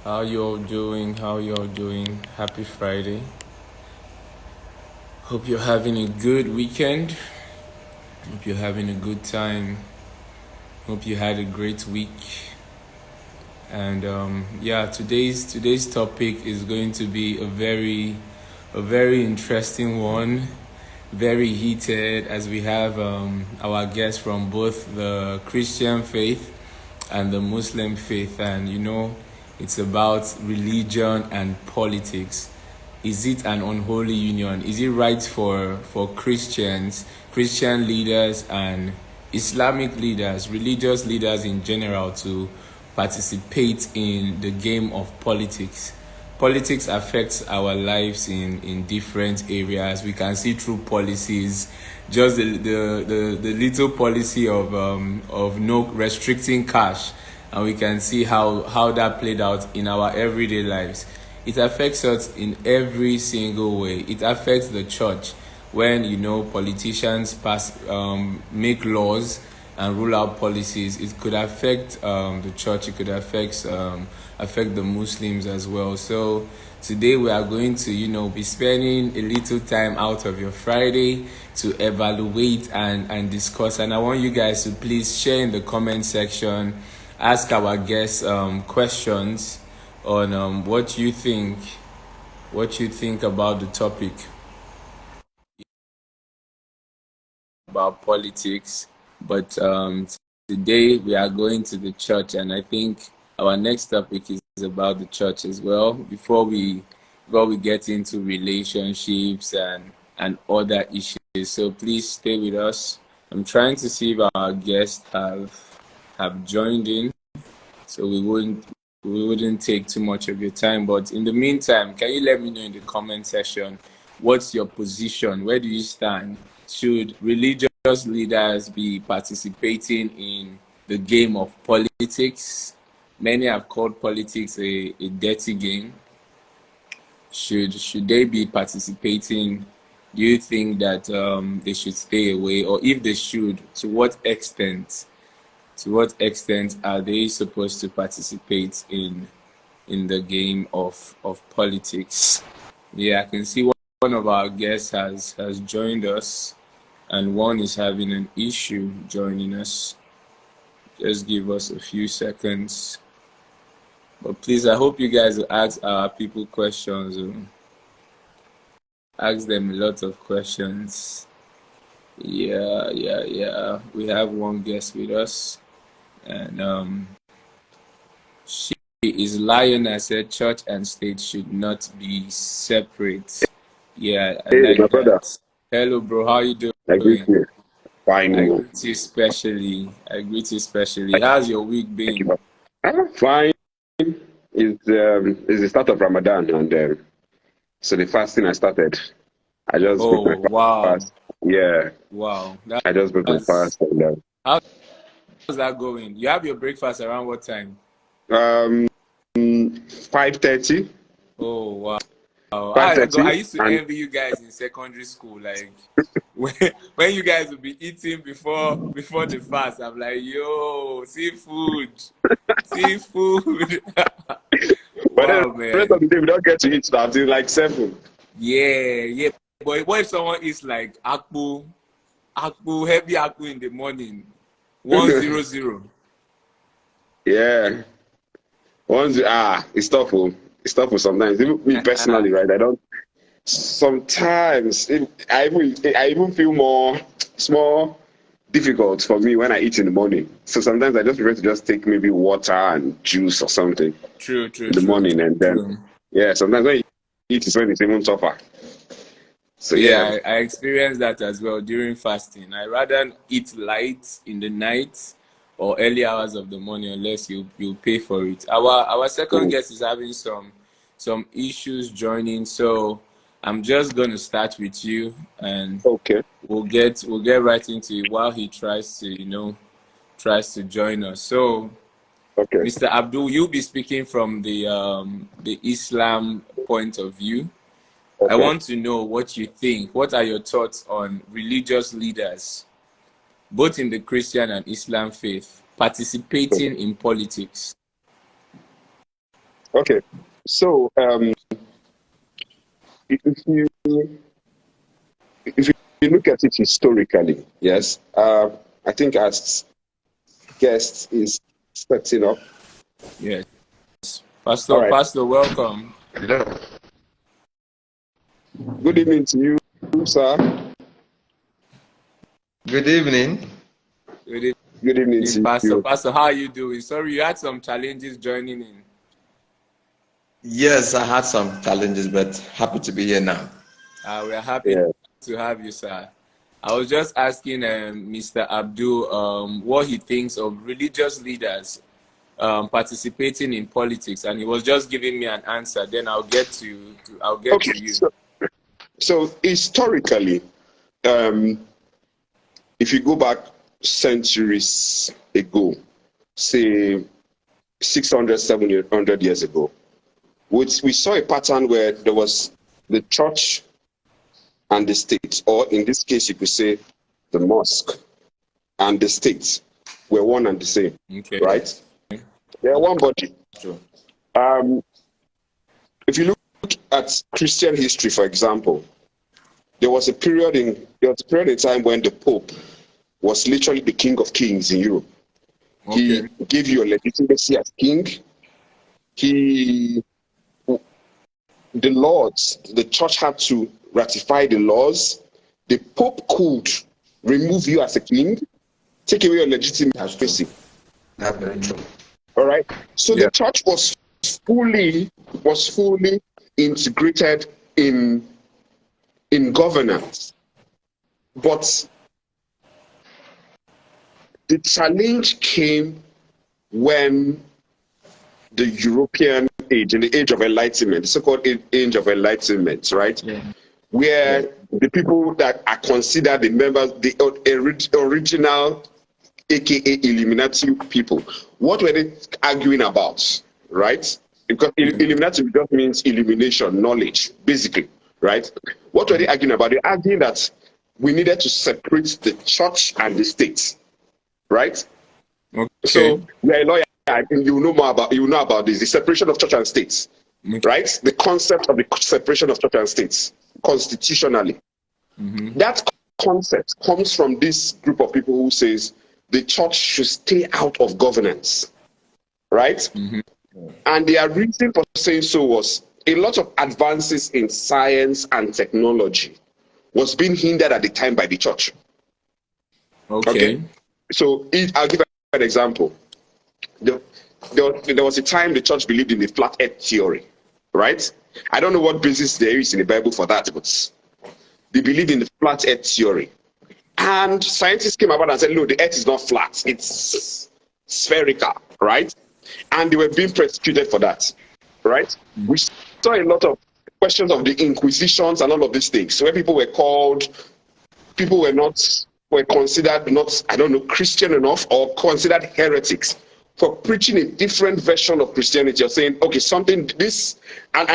How you all doing? How you all doing? Happy Friday. Hope you're having a good weekend. Hope you're having a good time. Hope you had a great week. And yeah, today's topic is going to be a very interesting one, very heated as we have our guests from both the Christian faith and the Muslim faith, and it's about religion and politics. Is it an unholy union? Is it right for Christian leaders and Islamic leaders, religious leaders in general, to participate in the game of politics? Politics affects our lives in different areas. We can see through policies, just the little policy of no restricting cash, and we can see how that played out in our everyday lives. It affects us in every single way. It affects the church when politicians make laws and rule out policies. It could affect the church. It could affect the Muslims as well. So today we are going to be spending a little time out of your Friday to evaluate and discuss. And I want you guys to please share in the comment section, ask our guests questions on what you think about the topic about politics. But today we are going to the church, and I think our next topic is about the church as well. Before we get into relationships and other issues, so please stay with us. I'm trying to see if our guests have joined in, so we wouldn't take too much of your time. But in the meantime, can you let me know in the comment section, what's your position? Where do you stand? Should religious leaders be participating in the game of politics? Many have called politics a dirty game. Should they be participating? Do you think that they should stay away? Or if they should, to what extent? To what extent are they supposed to participate in the game of politics? Yeah, I can see one of our guests has joined us, and one is having an issue joining us. Just give us a few seconds. But please, I hope you guys will ask our people questions. Ask them a lot of questions. Yeah. We have one guest with us, and she is Lioness. Said church and state should not be separate. Yeah, I Hey, like my brother. that. Hello, bro. How you I greet doing? you. Fine, I oh. greet you specially. I greet you specially. Thank How's your week thank you, been? man. Fine. It's the start of Ramadan, and so the fasting I started. I just broke Oh, my wow. fast. Yeah, Wow. I just broke my That's fast, and how's that going? You have your breakfast around what time? 5:30, Oh, wow. five I thirty, used to and envy you guys in secondary school. Like when, when you guys would be eating before the fast, I'm like, yo, seafood, seafood. but then Wow, the rest of man. the day we don't get to eat now until like 7. Yeah. But what if someone eats like heavy akpu in the morning? 100. Yeah, it's tough. It's tough sometimes. Even me personally, right? I don't. Sometimes I even feel it's more difficult for me when I eat in the morning. So sometimes I just prefer to just take maybe water and juice or something True, in the morning, and then true. yeah, sometimes when you eat is when it's even tougher. So yeah, Yeah, I experienced that as well during fasting. I rather eat light in the night or early hours of the morning unless you pay for it. Our second mm, guest is having some issues joining, so I'm just gonna start with you, and okay, we'll get right into it while he tries to join us. So, okay, Mr. Abdul, you'll be speaking from the Islam point of view. I okay. want to know what you think. What are your thoughts on religious leaders, both in the Christian and Islam faith, participating in politics? Okay. So if you if you look at it historically, yes, I think as guest is setting up. Yes. All Pastor, right. Pastor, welcome. Hello. Good evening to you, sir. Good evening. Good Good evening evening, to Pastor. you. Pastor, how are you doing? Sorry, you had some challenges joining in. Yes, I had some challenges, but happy to be here now. We are happy Yeah. to have you, sir. I was just asking Mr. Abdul what he thinks of religious leaders participating in politics, and he was just giving me an answer. Then I'll get Okay. to you. So historically, um, if you go back centuries ago, say 600, 700 years ago, we saw a pattern where there was the church and the state, or in this case, you could say the mosque and the state were one and the same, Okay. right? They're one body. True. If you look at Christian history, for example, there was a period in time when the Pope was literally the king of kings in Europe. Okay. He gave you a legitimacy as king. The laws, the church had to ratify the laws. The Pope could remove you as a king, take away your That's true. legitimacy. That's very true. All right. So Yeah. the church was fully integrated in governance. But the challenge came when the European age, in the age of enlightenment, the so-called age of enlightenment, right? Yeah. Where the people that are considered the members, the original, aka Illuminati people, what were they arguing about, right? Because Illuminati just means illumination, knowledge, basically, right? What were they arguing about? They're arguing that we needed to separate the church and the state, right? Okay. So you're a lawyer, and you know about this, the separation of church and state, Okay. right? The concept of the separation of church and state constitutionally. That concept comes from this group of people who says the church should stay out of governance, right? And their reason for saying so was a lot of advances in science and technology was being hindered at the time by the church. Okay. So I'll give an example. There was a time the church believed in the flat earth theory, right? I don't know what basis there is in the Bible for that, but they believed in the flat earth theory. And scientists came about and said, no, the earth is not flat, it's spherical, right? And they were being persecuted for that, right? We saw a lot of questions of the inquisitions and all of these things, where people were considered not, I don't know, Christian enough or considered heretics for preaching a different version of Christianity. You're saying, okay, something this, and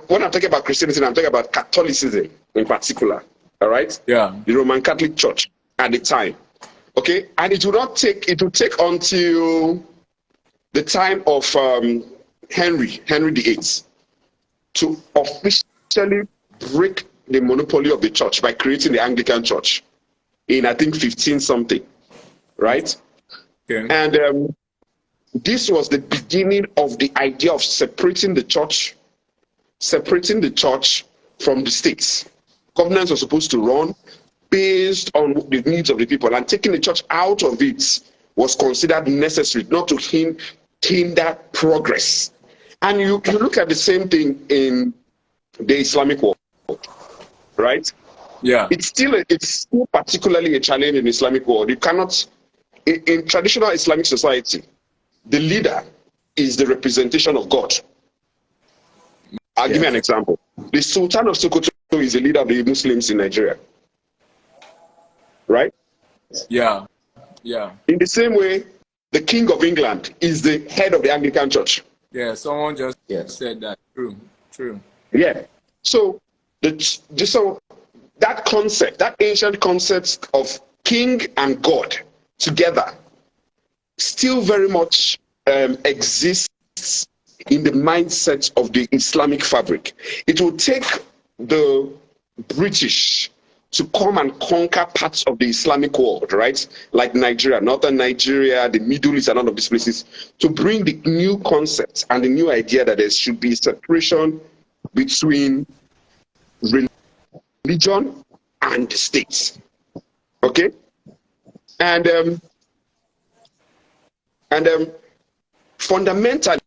when I'm talking about Christianity, I'm talking about Catholicism in particular, all right? Yeah. The Roman Catholic Church at the time, okay? And it will take until the time of Henry VIII to officially break the monopoly of the church by creating the Anglican Church in, I think, 15 something, right? Okay. And this was the beginning of the idea of separating the church from the states. Governments were supposed to run based on the needs of the people, and taking the church out of it was considered necessary, not to hinder progress. And you look at the same thing in the Islamic world, right? Yeah. It's still particularly a challenge in Islamic world. You cannot, in traditional Islamic society, the leader is the representation of God. I'll give you an example. The Sultan of Sokoto is the leader of the Muslims in Nigeria, right? Yeah. Yeah. In the same way, the King of England is the head of the Anglican Church. Yeah. Someone just Yes. said that. True. Yeah. So that concept, that ancient concept of king and God together, still very much exists in the mindset of the Islamic fabric. It will take the British to come and conquer parts of the Islamic world, right? Like Nigeria, northern Nigeria, the Middle East, and all of these places, to bring the new concept and the new idea that there should be separation between religion and the state. Okay? And fundamentally,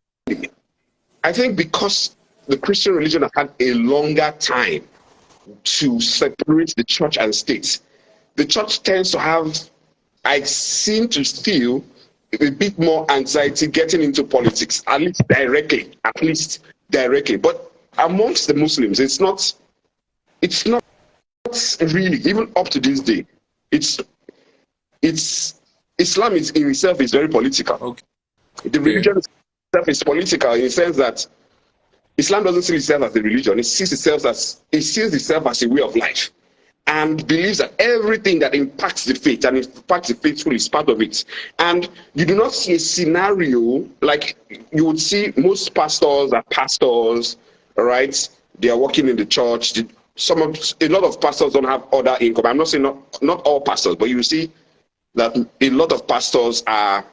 I think because the Christian religion has had a longer time to separate the church and state, the church tends to have, I seem to feel, a bit more anxiety getting into politics, at least directly. But amongst the Muslims, it's not really, even up to this day, it's Islam is in itself is very political. Okay. The religion itself is political in the sense that Islam doesn't see itself as a religion. It sees itself as a way of life, and believes that everything that impacts the faith and impacts the faithful is part of it. And you do not see a scenario like you would see most pastors are pastors, right? They are working in the church. A lot of pastors don't have other income. I'm not saying not all pastors, but you see that a lot of pastors are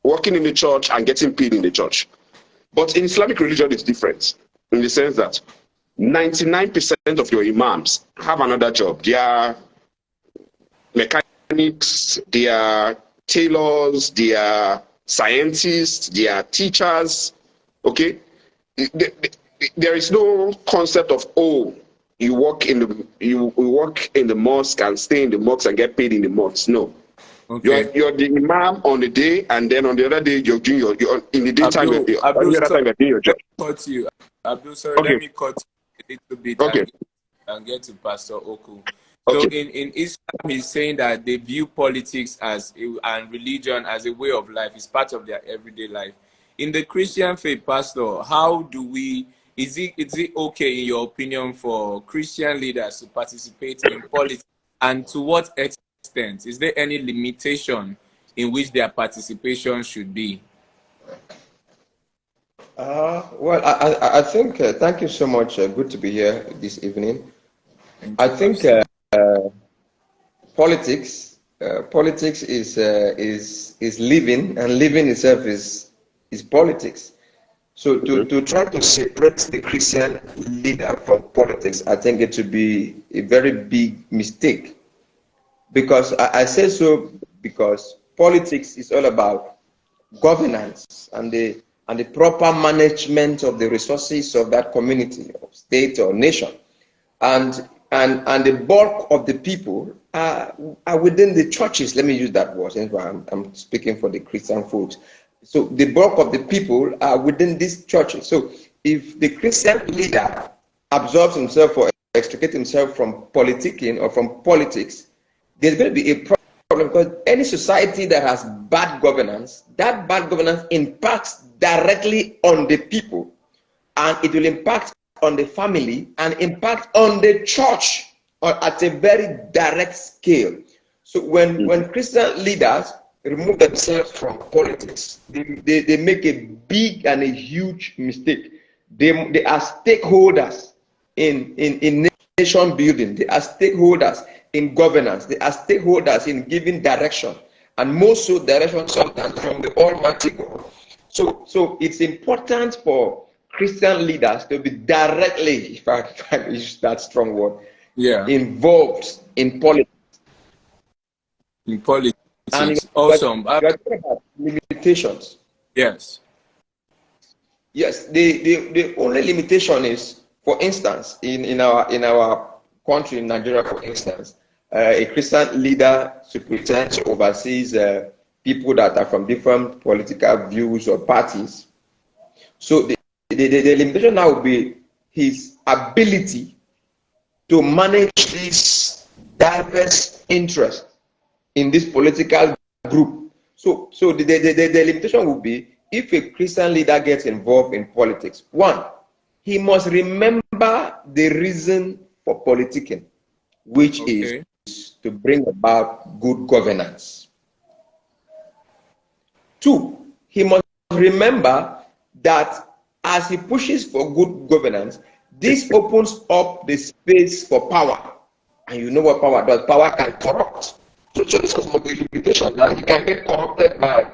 working in the church and getting paid in the church. But in Islamic religion, it's different in the sense that 99% of your imams have another job. They are mechanics, they are tailors, they are scientists, they are teachers. Okay? There is no concept of, oh, you work in the mosque and stay in the mosque and get paid in the mosque. No. Okay. You're the imam on the day, and then on the other day you're doing in the daytime. On the other time you're doing your job. Cut you, Abdul. Sorry, okay. Let me cut you a little bit. Okay. And get to Pastor Oku. So okay. in Islam, he's saying that they view politics and religion as a way of life. It's part of their everyday life. In the Christian faith, Pastor, how do we? Is it okay, in your opinion, for Christian leaders to participate in politics, and to what extent? Is there any limitation in which their participation should be? Well, I think, thank you so much. Good to be here this evening. I think politics is living, and living itself is politics. So to try to separate the Christian leader from politics, I think it would be a very big mistake. Because I say so because politics is all about governance and the proper management of the resources of that community, or state or nation, and the bulk of the people are within the churches. Let me use that word since I'm speaking for the Christian folks. So the bulk of the people are within these churches. So if the Christian leader absorbs himself or extricates himself from politicking or from politics, there's going to be a problem, because any society that has bad governance, that bad governance impacts directly on the people, and it will impact on the family and impact on the church at a very direct scale. So when Christian leaders remove themselves from politics, they make a big and a huge mistake. They are stakeholders in nation building. They are stakeholders in governance. They are stakeholders in giving direction, and most so direction sometimes from the Almighty God. So it's important for Christian leaders to be directly, if I use that strong word, involved in politics. In politics, awesome. About limitations. Yes. Yes. The only limitation is, for instance, in our country, in Nigeria, for instance, a Christian leader should pretend to oversee people that are from different political views or parties. So the limitation now will be his ability to manage these diverse interests in this political group. So the limitation will be, if a Christian leader gets involved in politics, one, he must remember the reason for politicking, which is to bring about good governance. Two, he must remember that as he pushes for good governance, this opens up the space for power. And you know what power does? Power can corrupt. So this is my limitation that he can get corrupted by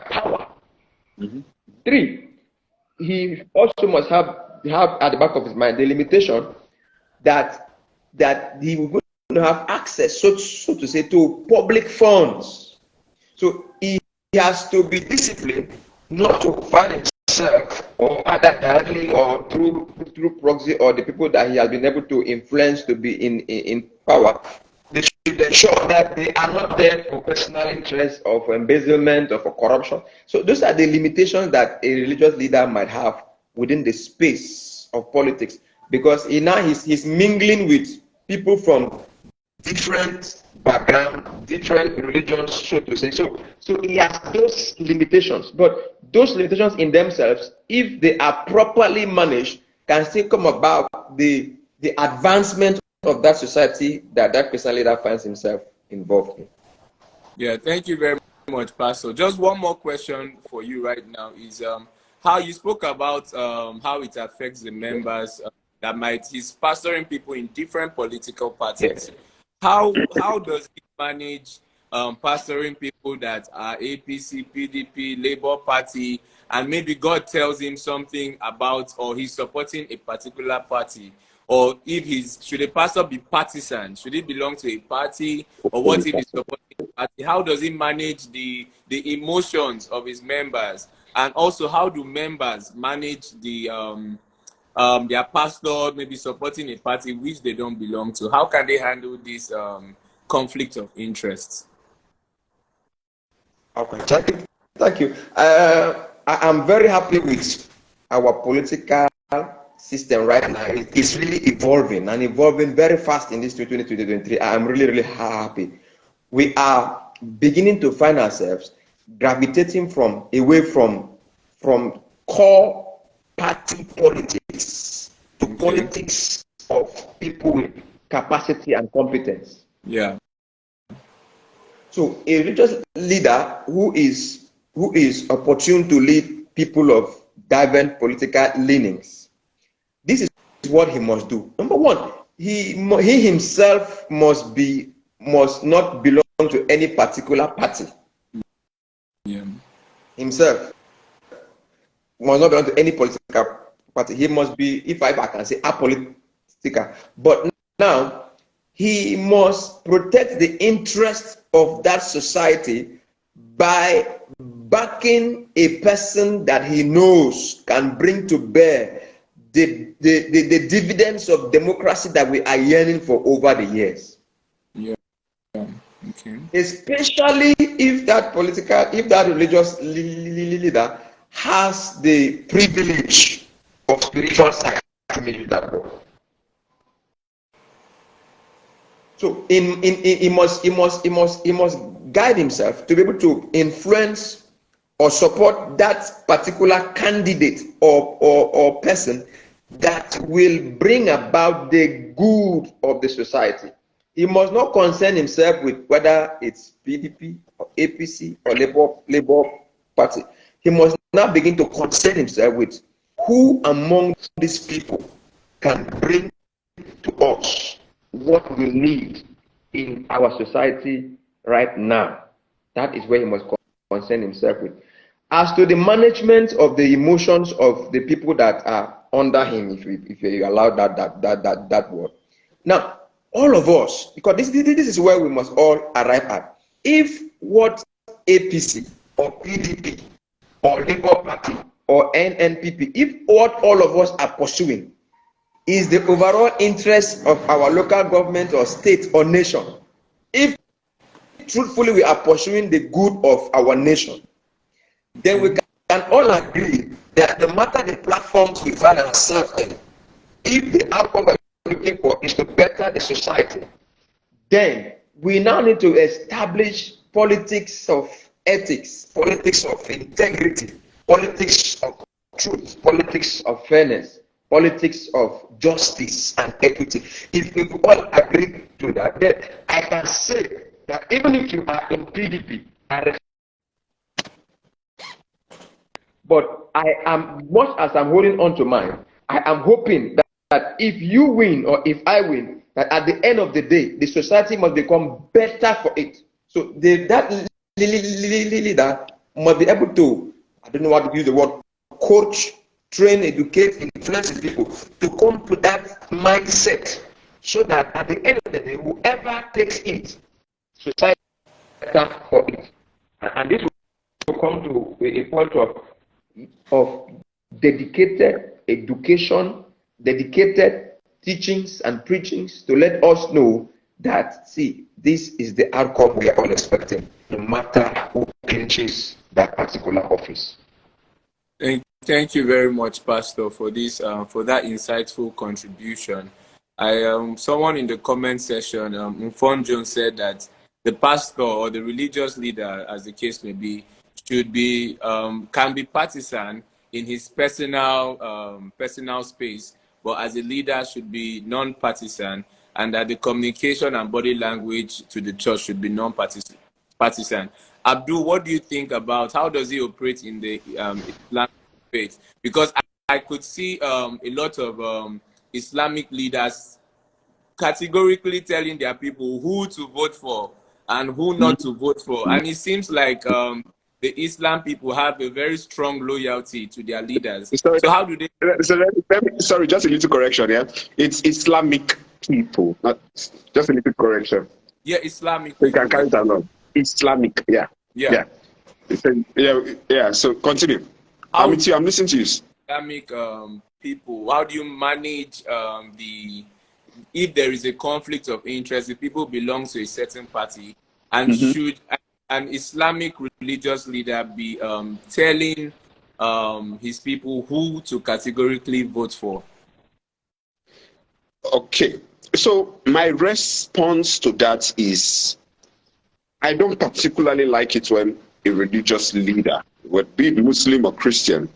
power. Mm-hmm. 3, he also must have at the back of his mind the limitation that he will going to have access, so to say, to public funds. So he has to be disciplined not to find himself, or either directly or through proxy, or the people that he has been able to influence to be in power. They should ensure that they are not there for personal interest or for embezzlement or for corruption. So those are the limitations that a religious leader might have within the space of politics, because he's mingling with people from different background, different religions, so to say. So he has those limitations, but those limitations in themselves, if they are properly managed, can still come about the advancement of that society that Christian leader finds himself involved in. Yeah, thank you very much, Pastor. Just one more question for you right now is how you spoke about how it affects the members that he's pastoring people in different political parties. Yes. How does he manage pastoring people that are APC, PDP, Labour Party, and maybe God tells him something about, or he's supporting a particular party? Or should a pastor be partisan? Should he belong to a party? Or what if he's supporting a party? How does he manage the emotions of his members? And also, how do members manage their pastor maybe supporting a party which they don't belong to? How can they handle this conflict of interest? Okay, thank you. I'm very happy with our political system right now. It's really evolving very fast in this 2023. I'm really happy. We are beginning to find ourselves gravitating away from core party politics to politics of people with capacity and competence. Yeah. So a religious leader who is opportune to lead people of divergent political leanings, this is what he must do. Number one, he himself must not belong to any particular party. Yeah. Himself must not belong to any political party. He must be, if I can say, apolitical. But now he must protect the interests of that society by backing a person that he knows can bring to bear the dividends of democracy that we are yearning for over the years. Yeah. Okay. Especially if that religious leader has the privilege of spiritual sanctity. So he must guide himself to be able to influence or support that particular candidate or person that will bring about the good of the society. He must not concern himself with whether it's PDP or APC or Labour Party. He must now begin to concern himself with who among these people can bring to us what we need in our society right now. That is where he must concern himself with. As to the management of the emotions of the people that are under him, if you allow that word. Now, all of us, because this is where we must all arrive at. If what APC or PDP or Labour Party or NNPP, if what all of us are pursuing is the overall interest of our local government or state or nation, if truthfully we are pursuing the good of our nation, then we can all agree that no matter the platforms we find ourselves in, if the outcome we're looking for is to better the society, then we now need to establish politics of ethics, politics of integrity, politics of truth, politics of fairness, politics of justice and equity. If we all agree to that, then I can say that even if you are in PDP, But I am, much as I'm holding on to mine, I am hoping that if you win or if I win, that at the end of the day, the society must become better for it. So that leader must be able to, I don't know what to use the word, coach, train, educate, influence people to come to that mindset, so that at the end of the day, whoever takes it, society better for it. And this will come to a point of dedicated education, dedicated teachings and preachings to let us know that, see, this is the outcome we are all expecting, no matter who clinches that particular office. Thank you very much, Pastor, for this for that insightful contribution. Someone in the comment section, Mfon Jones, said that the pastor or the religious leader, as the case may be, should be can be partisan in his personal space, but as a leader should be non-partisan, and that the communication and body language to the church should be non-partisan. Abdul, what do you think about how does he operate in the Islamic faith? Because I could see a lot of Islamic leaders categorically telling their people who to vote for and who not to vote for. And it seems like the Islam people have a very strong loyalty to their leaders. Sorry, so how do they... Sorry, just a little correction, yeah? It's Islamic people, not just a little correction. Yeah, Islamic So people. you can carry it along. Islamic, yeah. Yeah. Yeah. So continue. How I'm with you. I'm listening to you. Islamic people, how do you manage if there is a conflict of interest, if people belong to a certain party, and should an Islamic religious leader be telling his people who to categorically vote for? Okay. So my response to that is, I don't particularly like it when a religious leader, be it Muslim or Christian,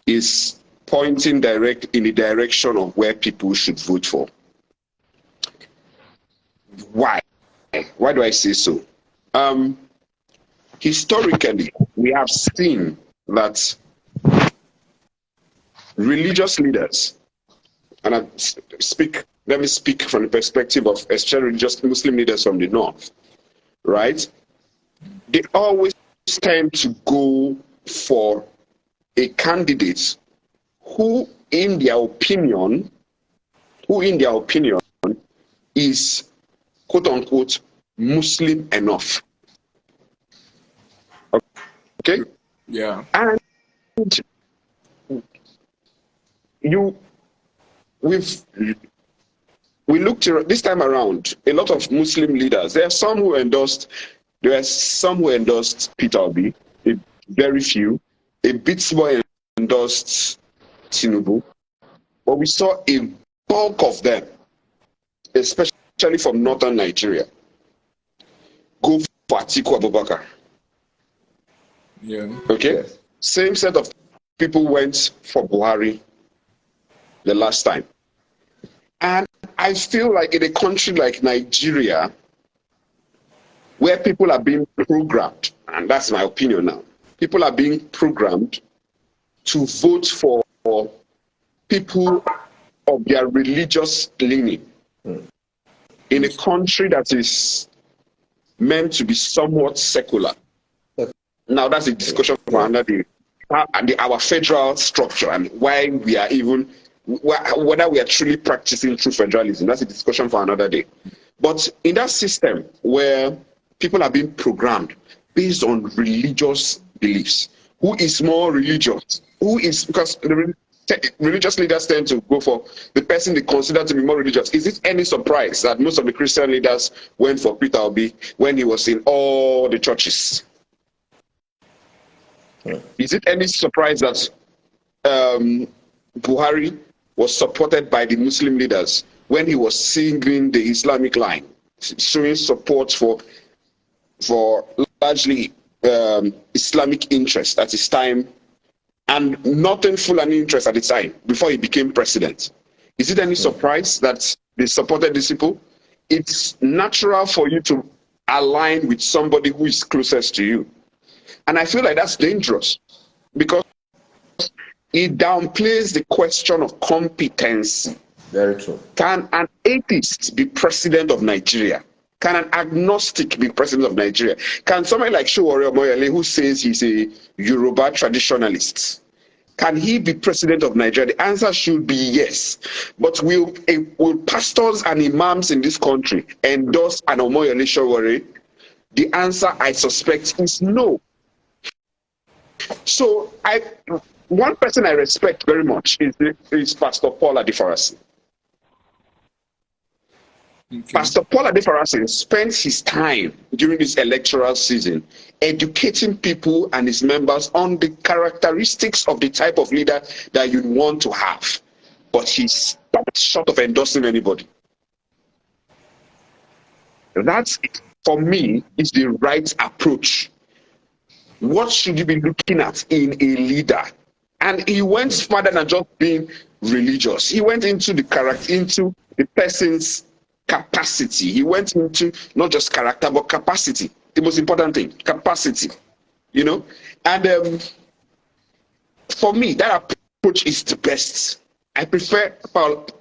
is pointing in the direction of where people should vote for. Why? Why do I say so? Historically, we have seen that religious leaders, and let me speak from the perspective of especially religious Muslim leaders from the north, right? They always tend to go for a candidate who in their opinion is quote unquote Muslim enough. Okay? Yeah. And we looked this time around, a lot of Muslim leaders. There were some who endorsed Peter Obi, very few. A bit more endorsed Tinubu. But we saw a bulk of them, especially from northern Nigeria, go for Atiku Abubakar. Yeah. Okay? Yes. Same set of people went for Buhari the last time. And I feel like in a country like Nigeria, where people are being programmed, and that's my opinion now, people are being programmed to vote for people of their religious leaning. In a country that is meant to be somewhat secular. Now that's a discussion for another day. Our federal structure and why we are even, whether we are truly practicing true federalism, that's a discussion for another day. But in that system where people are being programmed based on religious beliefs, who is more religious? Because the religious leaders tend to go for the person they consider to be more religious. Is it any surprise that most of the Christian leaders went for Peter Obi when he was in all the churches? Is it any surprise that Buhari was supported by the Muslim leaders when he was singing the Islamic line, showing support for largely Islamic interest at his time, and nothing Fulani interest at the time before he became president? Is it any surprise that they supported these people? It's natural for you to align with somebody who is closest to you. And I feel like that's dangerous, because It downplays the question of competence. Very true. Can an atheist be president of Nigeria? Can an agnostic be president of Nigeria? Can somebody like Showore Omoyele, who says he's a Yoruba traditionalist, can he be president of Nigeria? The answer should be yes. But will pastors and imams in this country endorse an Omoyele Showore? The answer, I suspect, is no. So one person I respect very much is Pastor Paul Adefarasi. Okay. Pastor Paul Adefarasi spends his time during this electoral season educating people and his members on the characteristics of the type of leader that you want to have. But he stopped short of endorsing anybody. That, for me, is the right approach. What should you be looking at in a leader? And he went further than just being religious. He went into the character, into the person's capacity. He went into not just character, but capacity. The most important thing, capacity. You know? And for me, that approach is the best. I prefer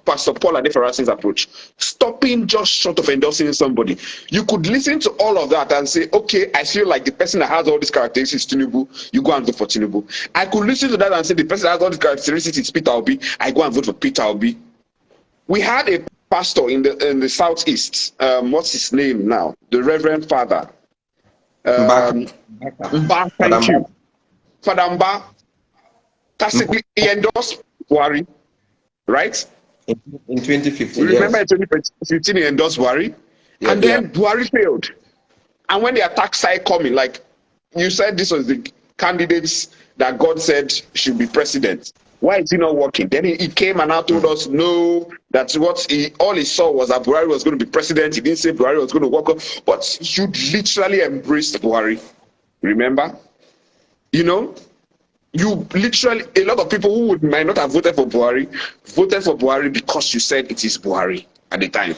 Pastor Paul Adefarasi's approach. Stopping just short of endorsing somebody. You could listen to all of that and say, okay, I feel like the person that has all these characteristics is Tinubu, you go and vote for Tinubu. I could listen to that and say, the person that has all these characteristics is Peter Obi, I go and vote for Peter Obi. We had a pastor in the southeast, what's his name now? The Reverend Father. Mba, thank you. Father Mba, classically, he endorsed Buhari. Right? In 2015. You remember in 2015 he endorsed Buhari? Yeah, and then Buhari failed. And when the attack started coming, like you said, this was the candidates that God said should be president. Why is he not working? Then he came and now told us, no, that's all he saw was that Buhari was going to be president. He didn't say Buhari was going to work. But you literally embraced Buhari. Remember? You know? You literally, a lot of people who might not have voted for Buhari because you said it is Buhari at the time.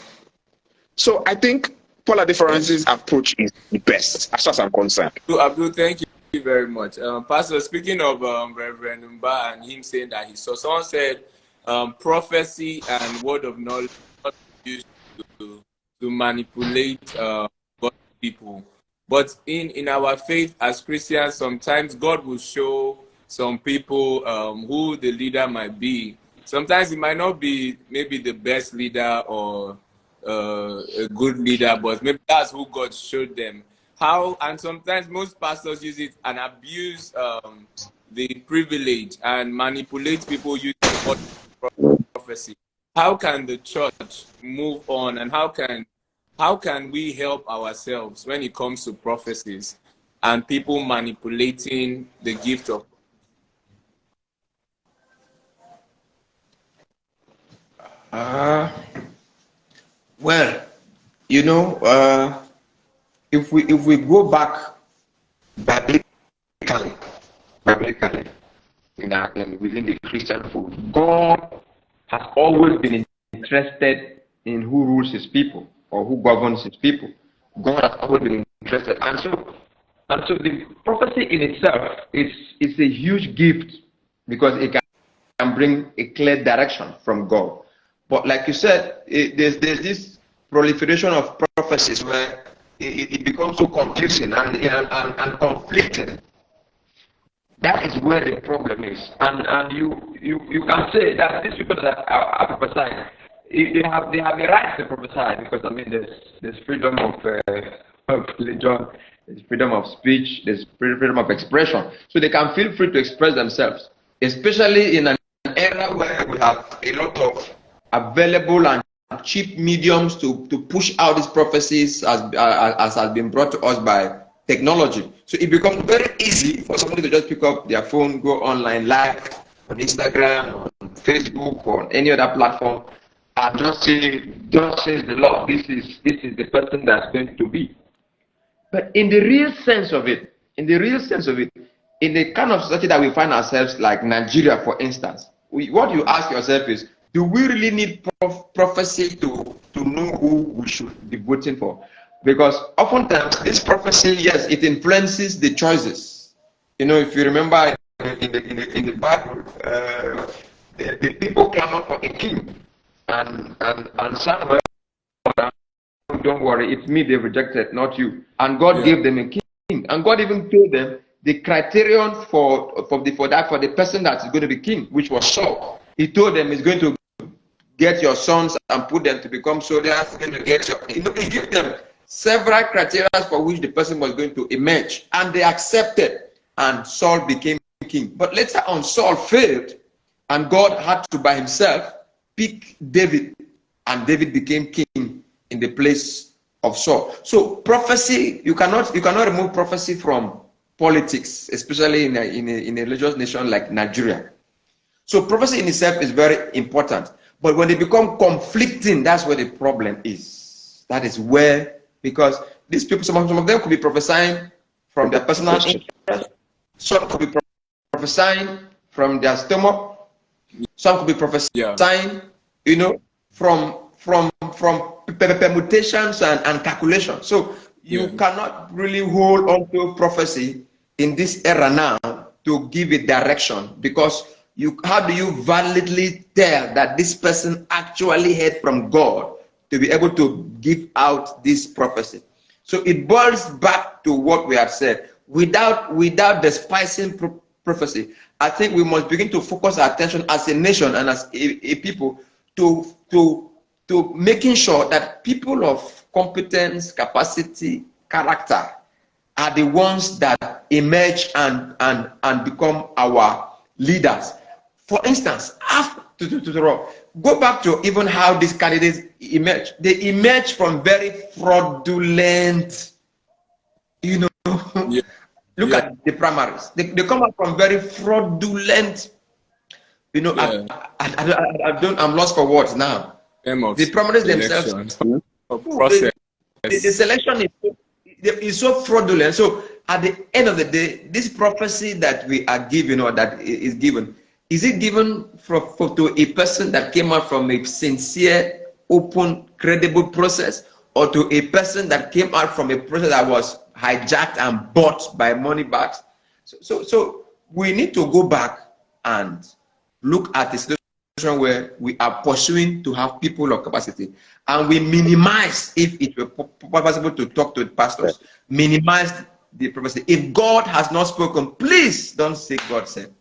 So I think Paul Adefarasi's approach is the best, as far as I'm concerned. Abdul, thank you very much. Pastor, speaking of Reverend Mba and him saying that he saw, someone said prophecy and word of knowledge are not used to manipulate God's people. But in our faith as Christians, sometimes God will show some people who the leader might be. Sometimes it might not be maybe the best leader or a good leader, but maybe that's who God showed them. And sometimes most pastors use it and abuse the privilege and manipulate people using prophecy. How can the church move on, and how can we help ourselves when it comes to prophecies and people manipulating the gift of? Well, you know, if we go back biblically, within the Christian fold, God has always been interested in who rules his people or who governs his people. God has always been interested, and so the prophecy in itself is a huge gift because it can bring a clear direction from God. But like you said, there's this proliferation of prophecies where it becomes so confusing and conflicting. That is where the problem is. And you can say that these people that are prophesying, they have the right to prophesy, because I mean there's freedom of religion, there's freedom of speech, there's freedom of expression. So they can feel free to express themselves, especially in an era where we have a lot of available and cheap mediums to push out these prophecies as has been brought to us by technology. So it becomes very easy for somebody to just pick up their phone, go online live on Instagram, on Facebook, or on any other platform, and just say, "Thus says the Lord, this is the person that's going to be." But in the real sense of it, in the kind of society that we find ourselves, like Nigeria, for instance, what you ask yourself is, do we really need prophecy to know who we should be voting for? Because oftentimes this prophecy, yes, it influences the choices. You know, if you remember in the Bible, the people clamor for a king, and Samuel, don't worry, it's me they rejected, not you. And God gave them a king, and God even told them the criterion for the person that's going to be king, which was Saul. He told them he's going to get your sons and put them to become soldiers. He's going to get he gave them several criteria for which the person was going to emerge, and they accepted, and Saul became king. But later on, Saul failed, and God had to by himself pick David, and David became king in the place of Saul. So prophecy, you cannot remove prophecy from politics, especially in a religious nation like Nigeria. So prophecy in itself is very important, but when they become conflicting, that's where the problem is. That is where, because these people, some of them could be prophesying from their personal interest, some could be prophesying from their stomach, some could be prophesying, from permutations and calculations. So you cannot really hold on to prophecy in this era now to give it direction, because how do you validly tell that this person actually heard from God to be able to give out this prophecy? So it boils back to what we have said. Without despising prophecy, I think we must begin to focus our attention as a nation and as a people to making sure that people of competence, capacity, character are the ones that emerge and become our leaders. For instance, go back to even how these candidates emerge. They emerge from very fraudulent, look at the primaries. They come out from very fraudulent, I'm lost for words now. The primaries themselves, the selection is so fraudulent. So at the end of the day, this prophecy that we are given, or that is given, is it given to a person that came out from a sincere, open, credible process, or to a person that came out from a process that was hijacked and bought by money bags? So we need to go back and look at the situation where we are pursuing to have people of capacity, and we minimize, if it were possible to talk to the pastors, minimize the prophecy. If God has not spoken, please don't say God said.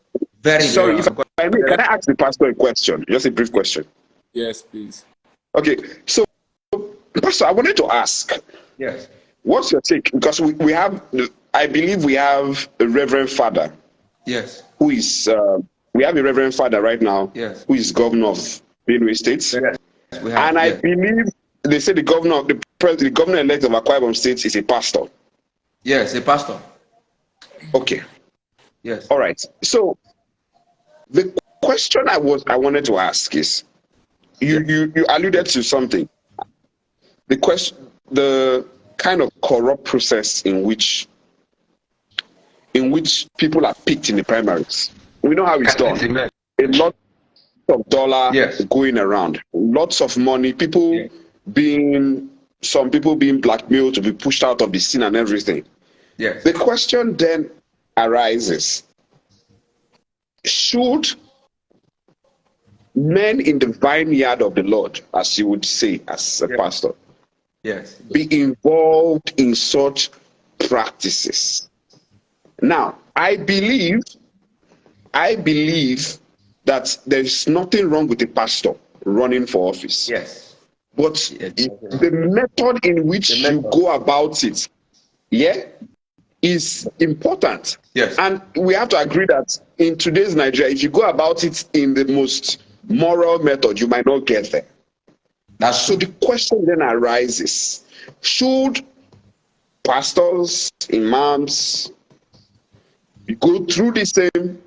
Sorry, if I may, can I ask the pastor a question? Just a brief question. Yes, please. Okay, so Pastor, I wanted to ask. Yes. What's your take? Because we have, I believe we have a Reverend Father. Yes. Who is, we have a Reverend Father right now. Yes. Who is governor of Benue State. Yes. We have, and I believe they say the governor-elect of Akwa Ibom State is a pastor. Yes, a pastor. Okay. Yes. All right. So the question I wanted to ask is, you alluded to something. The kind of corrupt process in which people are picked in the primaries. We know how it's done. A lot of dollar going around, lots of money, some people being blackmailed to be pushed out of the scene and everything. Yes. The question then arises: should men in the vineyard of the Lord, as you would say, as a pastor, be involved in such practices? Now, I believe that there is nothing wrong with a pastor running for office. Yes. But the method in which you go about it, is important. Yes. And we have to agree that in today's Nigeria, if you go about it in the most moral method, you might not get there. So the question then arises: should pastors, imams go through the same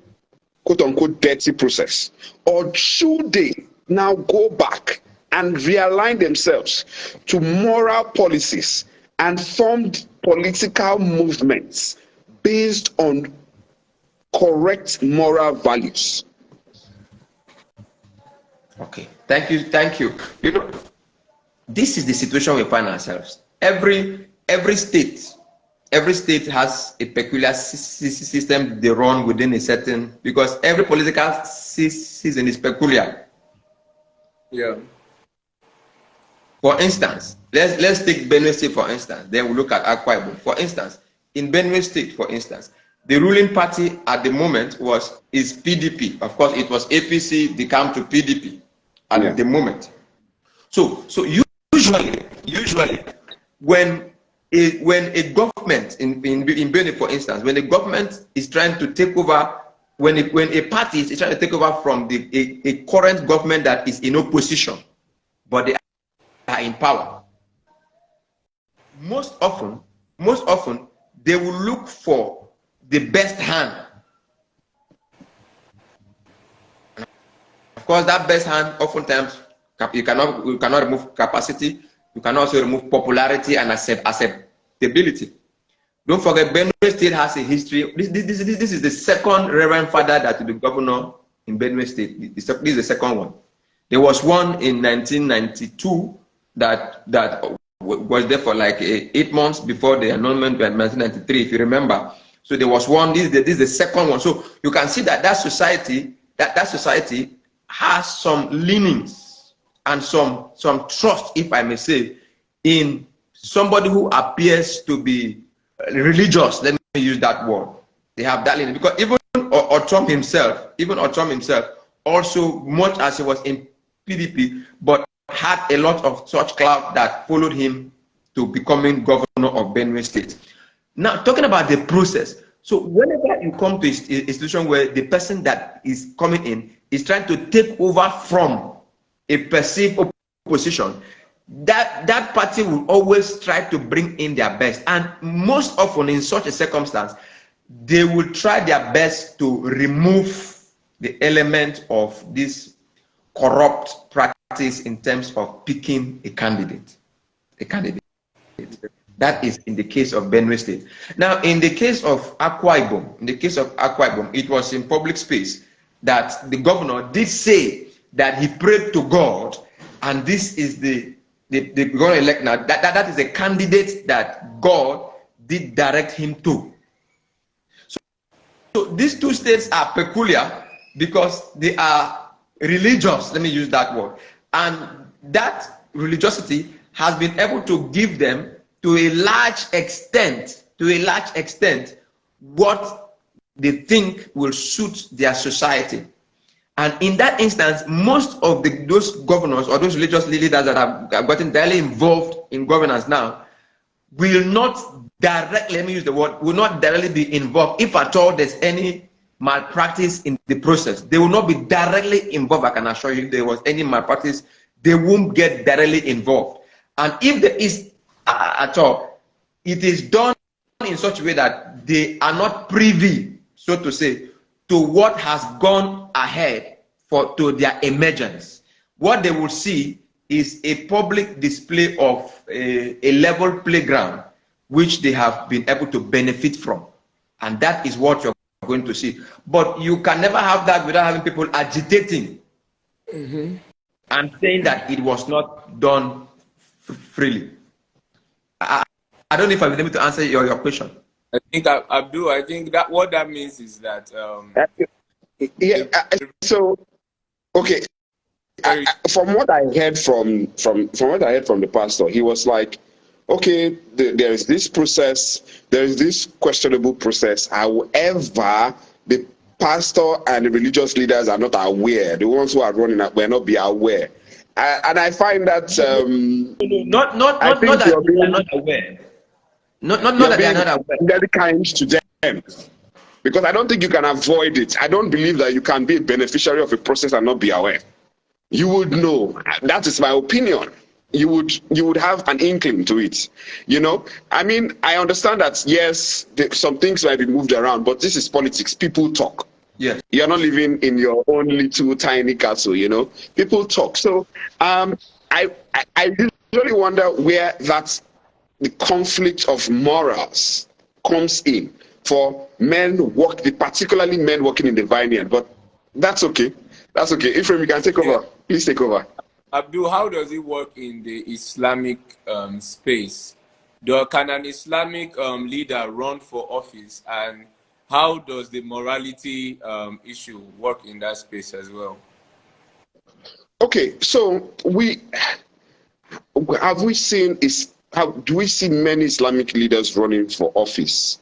quote-unquote dirty process, or should they now go back and realign themselves to moral policies and form political movements based on correct moral values? Okay, thank you. This is the situation we find ourselves. Every state every state has a peculiar system they run within a certain, because every political season is peculiar. Yeah. For instance, let's take Benue State for instance. Then we look at Akwa Ibom. For instance, in Benue State, for instance, the ruling party at the moment is PDP. Of course, it was APC. They come to PDP at the moment. So usually when a government in Benue, for instance, when a government is trying to take over, when a party is trying to take over from a current government that is in opposition, but they are in power, most often they will look for the best hand. Of course, that best hand, oftentimes you cannot remove capacity. You can also remove popularity and acceptability. Don't forget, Benue State has a history. This is the second Reverend Father that will be governor in Benue State. This is the second one. There was one in 1992 that was there for like 8 months before the annulment in 1993, if you remember. So there was one. This is the second one. So you can see that society has some leanings and some trust, if I may say, in somebody who appears to be religious. Let me use that word. They have that leaning, because even Otom himself, also, much as he was in PDP, but had a lot of such clout that followed him to becoming governor of Benue State. Now, talking about the process, so whenever you come to a institution where the person that is coming in is trying to take over from a perceived opposition, that party will always try to bring in their best. And most often in such a circumstance, they will try their best to remove the element of this corrupt practice in terms of picking a candidate. That is in the case of Benue State. Now, in the case of Akwa Ibom, it was in public space that the governor did say that he prayed to God, and this is the governor-elect now. That is a candidate that God did direct him to. So these two states are peculiar because they are religious. Let me use that word, and that religiosity has been able to give them, to a large extent, what they think will suit their society. And in that instance, most of those governors or those religious leaders that have gotten directly involved in governance now will not directly, let me use the word, will not directly be involved. If at all there's any malpractice in the process, they will not be directly involved. I can assure you, if there was any malpractice, they won't get directly involved. And if there is at all, it is done in such a way that they are not privy, so to say, to what has gone ahead to their emergence. What they will see is a public display of a level playground which they have been able to benefit from. And that is what you're going to see. But you can never have that without having people agitating and saying that it was not done freely. I don't know if I've been able to answer your question. I think Abdul, I think that what that means is that so okay, from what I heard from the pastor, he was like, okay, there is this process, there is this questionable process. However, the pastor and the religious leaders are not aware. The ones who are running it will not be aware. And I find that not that they are not aware. Not that they are not aware. Very kind to them, because I don't think you can avoid it. I don't believe that you can be a beneficiary of a process and not be aware. You would know. That is my opinion. You would have an inkling to it. You know, I mean, I understand that yes, some things might be moved around, but this is politics. People talk. Yes. You're not living in your own little tiny castle, you know. People talk. So I usually wonder where the conflict of morals comes in for particularly men working in the vineyard. But that's okay. That's okay. Ephraim, you can take over. Please take over. Abdul, how does it work in the Islamic space? Can an Islamic leader run for office, and how does the morality issue work in that space as well? Okay, so do we see many Islamic leaders running for office?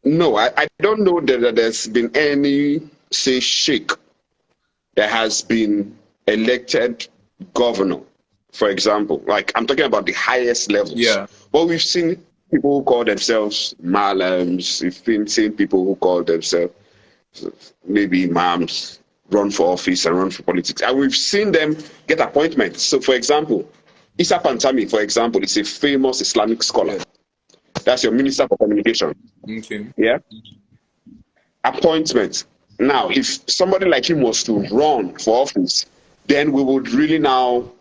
No, I don't know that there's been any, say, sheikh that has been elected governor, for example. Like, I'm talking about the highest levels. Yeah. But we've seen people who call themselves malams. We've been seeing people who call themselves maybe imams run for office and run for politics. And we've seen them get appointments. So, for example, Issa Pantami, for example, is a famous Islamic scholar. That's your Minister for Communication. Okay. Yeah. Appointment. Now, if somebody like him was to run for office, then we would really now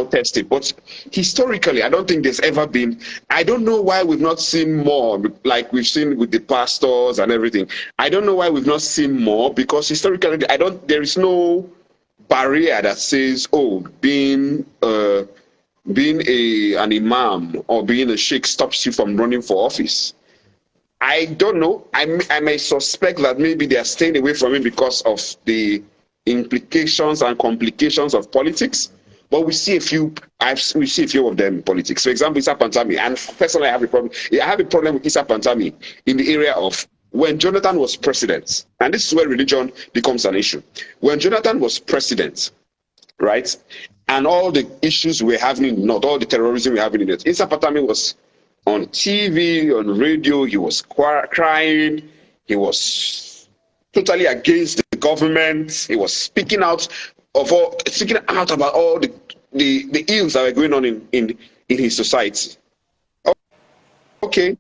test it. But historically, I don't think there's ever been. I don't know why we've not seen more, like we've seen with the pastors and everything. I don't know why we've not seen more, because historically, there is no barrier that says, oh, being an imam or being a sheikh stops you from running for office. I don't know. I may suspect that maybe they are staying away from it because of the implications and complications of politics. But we see a few of them in politics. For example, Issa Pantami. And personally, I have a problem with Issa Pantami in the area of when Jonathan was president. And this is where religion becomes an issue. When Jonathan was president, right, and all the issues we're having, not all the terrorism we're having in it, Issa Pantami was on TV, on radio. He was crying. He was totally against the government. He was speaking out about all the ills that were going on in his society. Okay,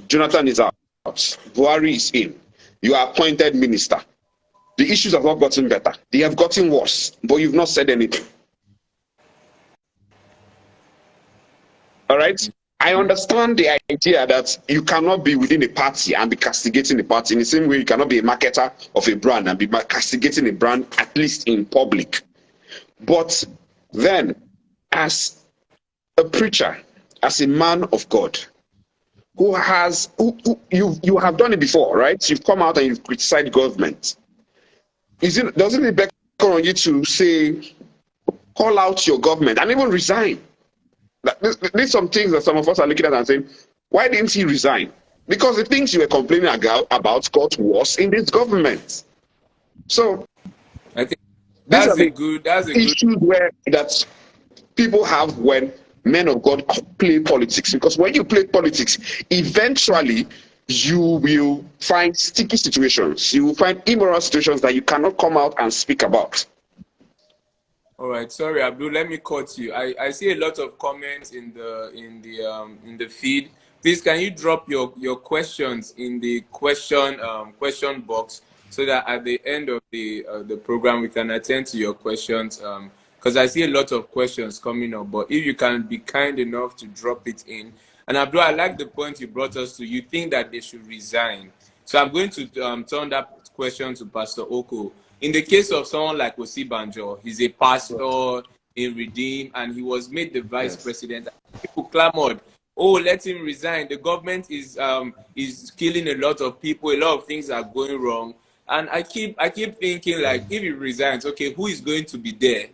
Jonathan is out. Buhari is in. You are appointed minister. The issues have not gotten better. They have gotten worse, but you've not said anything. All right? I understand the idea that you cannot be within a party and be castigating the party. In the same way, you cannot be a marketer of a brand and be castigating a brand, at least in public. But then, as a preacher, as a man of God, you have done it before, right? You've come out and you've criticized government. Doesn't it beckon on you to say, call out your government and even resign? There's some things that some of us are looking at and saying, why didn't he resign? Because the things you were complaining about got worse in this government. So I think that's a good issue that people have when men of God play politics. Because when you play politics, eventually you will find sticky situations. You will find immoral situations that you cannot come out and speak about. All right, sorry, Abdul. Let me cut you. I see a lot of comments in the feed. Please, can you drop your questions in the question box so that at the end of the program we can attend to your questions. Because I see a lot of questions coming up. But if you can be kind enough to drop it in. And Abdul, I like the point you brought us to. You think that they should resign. So I'm going to turn that question to Pastor Oko. In the case of someone like Osibanjo, he's a pastor in Redeem, and he was made the vice president. People clamored, "Oh, let him resign. The government is killing a lot of people. A lot of things are going wrong." And I keep thinking, like, if he resigns, okay, who is going to be there?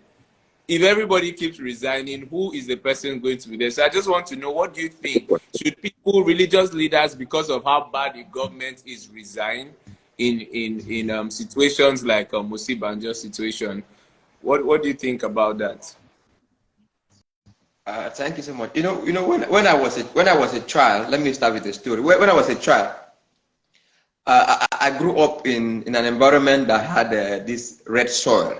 If everybody keeps resigning, who is the person going to be there? So I just want to know, what do you think? Should people, religious leaders, because of how bad the government is, resign in situations like Osibanjo's situation? What do you think about that? Thank you so much. You know, when I was a child, let me start with the story. When I was a child, I grew up in an environment that had this red soil.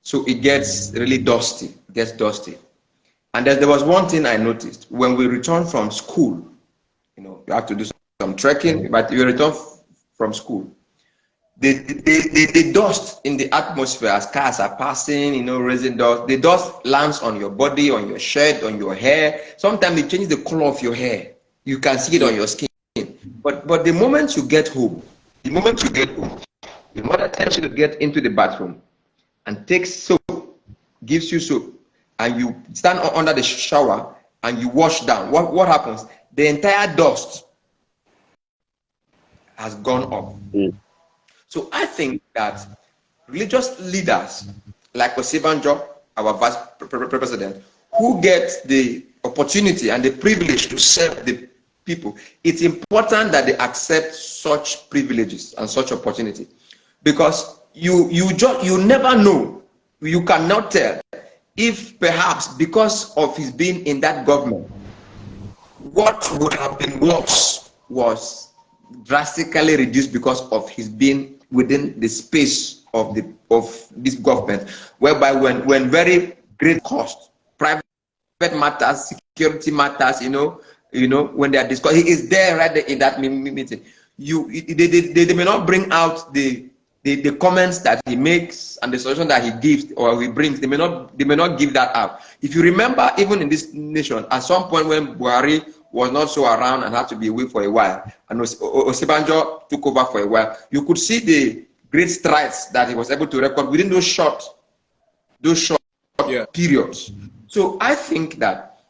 So it gets really dusty. It gets dusty. And there was one thing I noticed. When we return from school, you have to do some trekking, but you return from school. The dust in the atmosphere as cars are passing, raising dust, the dust lands on your body, on your shirt, on your hair. Sometimes it changes the color of your hair. You can see it on your skin. But the moment you get home, the mother tells you to get into the bathroom and takes soap, gives you soap, and you stand under the shower and you wash down, what happens? The entire dust has gone up. So I think that religious leaders like Osibanjo, our vice president, who gets the opportunity and the privilege to serve the people, it's important that they accept such privileges and such opportunity, because you never know, you cannot tell if perhaps because of his being in that government, what would have been worse was drastically reduced because of his being within the space of this government, whereby when very great cost, private matters, security matters, when they are discussed, he is there right there in that meeting. They may not bring out the comments that he makes and the solution that he gives or he brings. They may not give that out. If you remember, even in this nation, at some point when Buhari was not so around and had to be away for a while, and Osibanjo took over for a while, you could see the great strides that he was able to record within those short periods. So I think that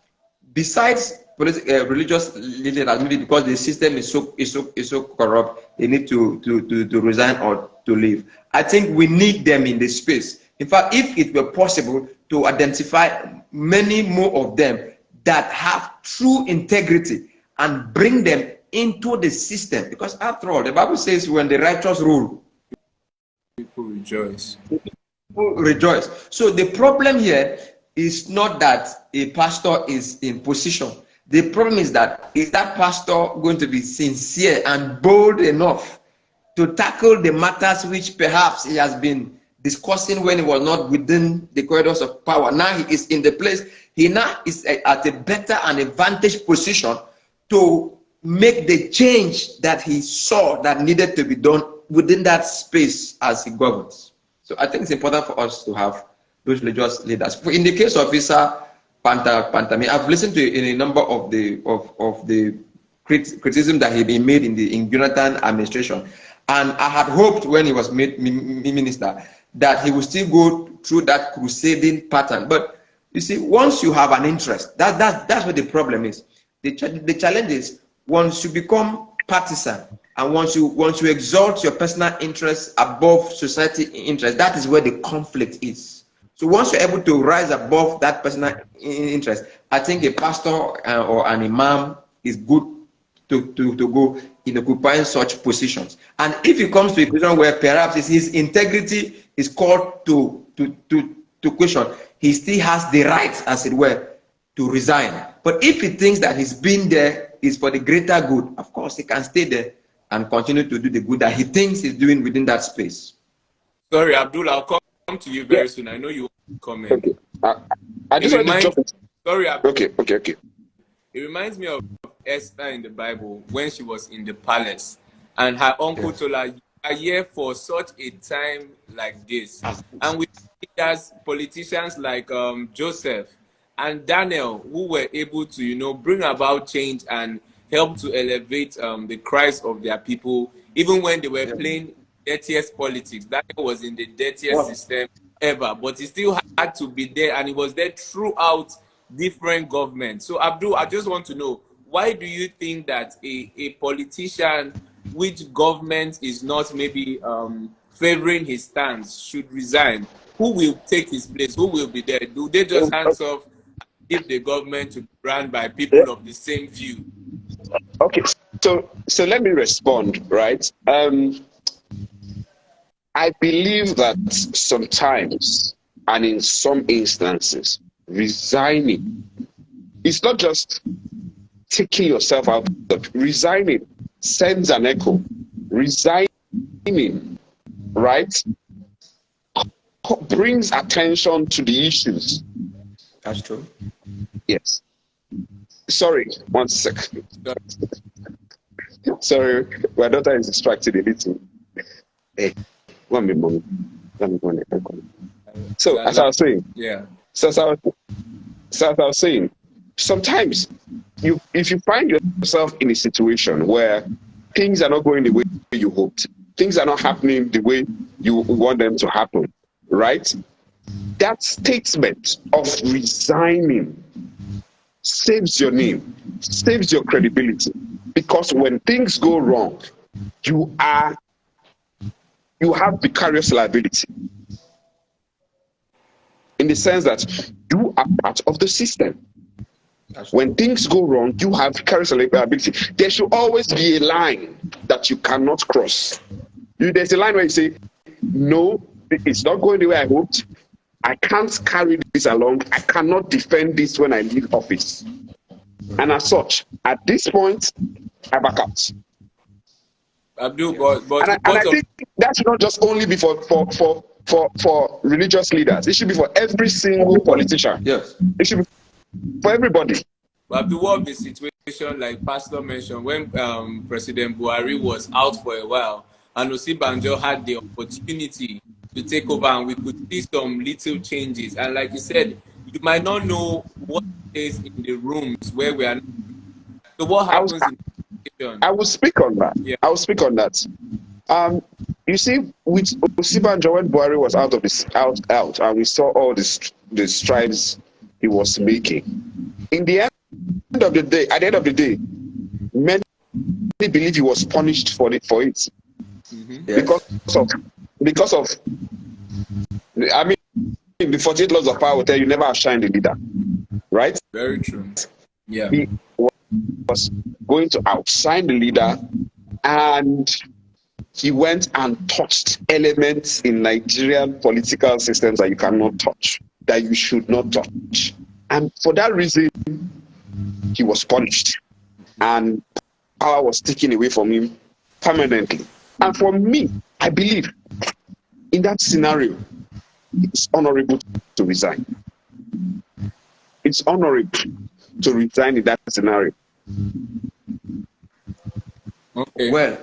besides religious leaders, maybe because the system is so corrupt, they need to resign or to leave. I think we need them in the space. In fact, if it were possible to identify many more of them that have true integrity and bring them into the system, because after all, the Bible says when the righteous rule, people rejoice. People rejoice. So the problem here is not that a pastor is in position. The problem is that pastor going to be sincere and bold enough to tackle the matters which perhaps he has been discussing when he was not within the corridors of power. Now he is in the place. He now is at a better and advantage position to make the change that he saw that needed to be done within that space as he governs. So I think it's important for us to have those religious leaders. In the case of Issa Pantami, I've listened to a number of the criticism that he made in Jonathan administration, and I had hoped when he was made minister that he would still go through that crusading pattern. But you see, once you have an interest, that's what the problem is. The challenge is once you become partisan and once you exalt your personal interests above society interest, that is where the conflict is. So once you're able to rise above that personal interest, I think a pastor or an imam is good to go in occupying such positions. And if it comes to a position where perhaps his integrity is called to question, he still has the right, as it were, to resign. But if he thinks that his being there is for the greater good, of course he can stay there and continue to do the good that he thinks he's doing within that space. Sorry, Abdul, I'll come to you very soon. I know you want to comment. Okay. I just want to drop it. Sorry, Abdul. Okay. It reminds me of Esther in the Bible when she was in the palace and her uncle told her, "You are here for such a time like this." And with leaders, politicians like Joseph and Daniel, who were able to, bring about change and help to elevate the cries of their people, even when they were playing dirtiest politics. Daniel was in the dirtiest system ever, but he still had to be there, and he was there throughout different governments. So Abdul, I just want to know, why do you think that a politician which government is not maybe favoring his stance should resign? Who will take his place? Who will be there? Do they just hands off if the government to be run by people of the same view? Okay, so let me respond, right? I believe that sometimes and in some instances, resigning, it's not just taking yourself out, resigning sends an echo. Resigning, right, brings attention to the issues. That's true. Yes. Sorry, 1 second. Sorry, my daughter is distracted a little. Hey, one minute. So as I was saying, So as I was saying, sometimes if you find yourself in a situation where things are not going the way you hoped, things are not happening the way you want them to happen, right? that statement of resigning saves your name, saves your credibility. Because when things go wrong, you have vicarious liability. In the sense that you are part of the system. When things go wrong, you have vicarious liability. There should always be a line that you cannot cross. There's a line where you say, no, it's not going the way I hoped. I can't carry this along. I cannot defend this when I leave office. And as such, at this point, I back out. Abdul, and I think that should not just only be for religious leaders. It should be for every single politician. Yes. It should be for everybody. Abdul, what the situation, like Pastor mentioned, when President Buhari was out for a while, and Osibanjo had the opportunity to take over, and we could see some little changes. And like you said, you might not know what is in the rooms where we are. So what happens in the situation? I will speak on that. Yeah. I will speak on that. You see, with Osibanjo, when Buhari was out, and we saw all the strides he was making. In the end of the day, at the end of the day, many believe he was punished for it. Mm-hmm. Yes. Because of I mean, the 48 laws of power will tell you never outshine the leader, right? Very true. Yeah. He was going to outshine the leader, and he went and touched elements in Nigerian political systems that you cannot touch, that you should not touch. And for that reason, he was punished, and power was taken away from him permanently. And for me, I believe in that scenario, it's honorable to resign. It's honorable to resign in that scenario. Okay. Well,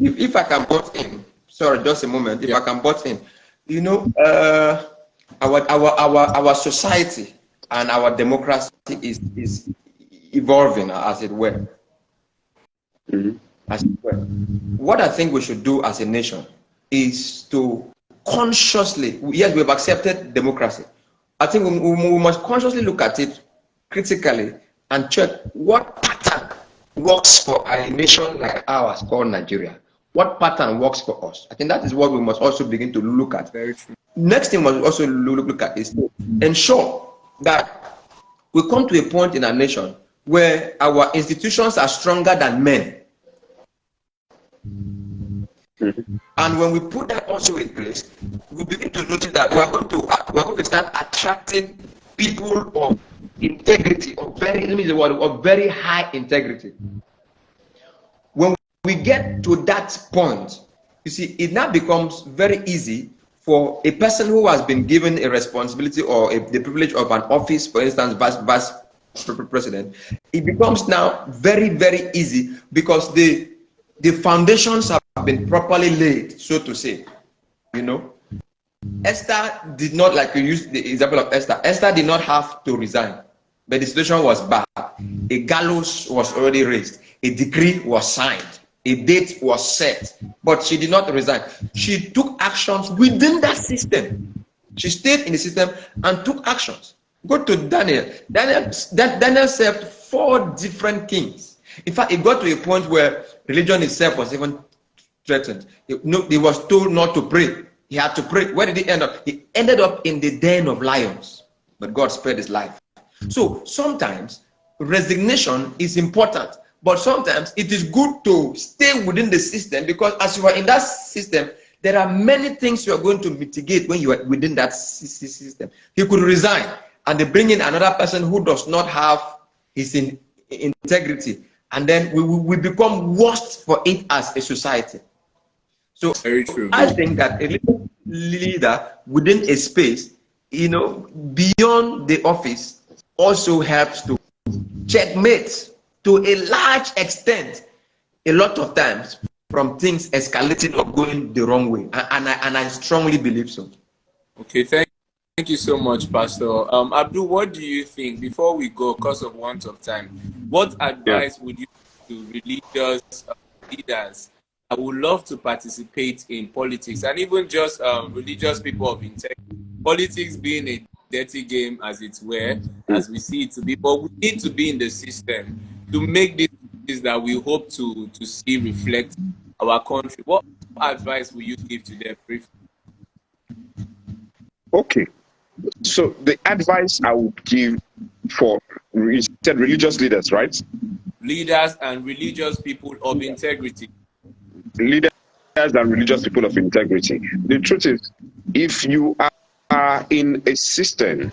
if I can butt in, sorry, just a moment. If I can butt in, you know, our society and our democracy is evolving, as it were. Mm-hmm. As it were. What I think we should do as a nation is to consciously, yes, we've accepted democracy. I think we must consciously look at it critically and check what pattern works for a nation like ours called Nigeria. What pattern works for us? I think that is what we must also begin to look at. Very true. Next thing we must also look at is to ensure that we come to a point in our nation where our institutions are stronger than men. And when we put that also in place, we begin to notice that we are going to start attracting people of integrity, of very high integrity. When we get to that point, you see, it now becomes very easy for a person who has been given a responsibility or the privilege of an office, for instance, vice president. It becomes now very, very easy because the foundations have been properly laid, so to say. You know, Esther did not, like you used the example of Esther. Esther did not have to resign, but the situation was bad. A gallows was already raised. A decree was signed. A date was set, but she did not resign. She took actions within that system. She stayed in the system and took actions. Go to Daniel. Daniel served 4 different kings. In fact, it got to a point where religion itself was even threatened. He was told not to pray. He had to pray. Where did he end up? He ended up in the den of lions, but God spared his life. So sometimes resignation is important, but sometimes it is good to stay within the system, because as you are in that system, there are many things you are going to mitigate when you are within that system. He could resign and they bring in another person who does not have his integrity, and then we become worse for it as a society. So very true. I think that a leader within a space, you know, beyond the office, also helps to checkmate to a large extent, a lot of times, from things escalating or going the wrong way. And I strongly believe so. Okay, thank you so much, Pastor. Abdul, what do you think, before we go, because of want of time, what advice would you give to religious leaders that would love to participate in politics, and even just religious people of integrity, politics being a dirty game, as it were, as we see it to be. But we need to be in the system to make this that we hope to see reflect our country. What advice will you give to them briefly? Okay. So the advice I would give for, you said religious leaders, right? Leaders and religious people of integrity. Leaders and religious people of integrity. The truth is, if you are in a system,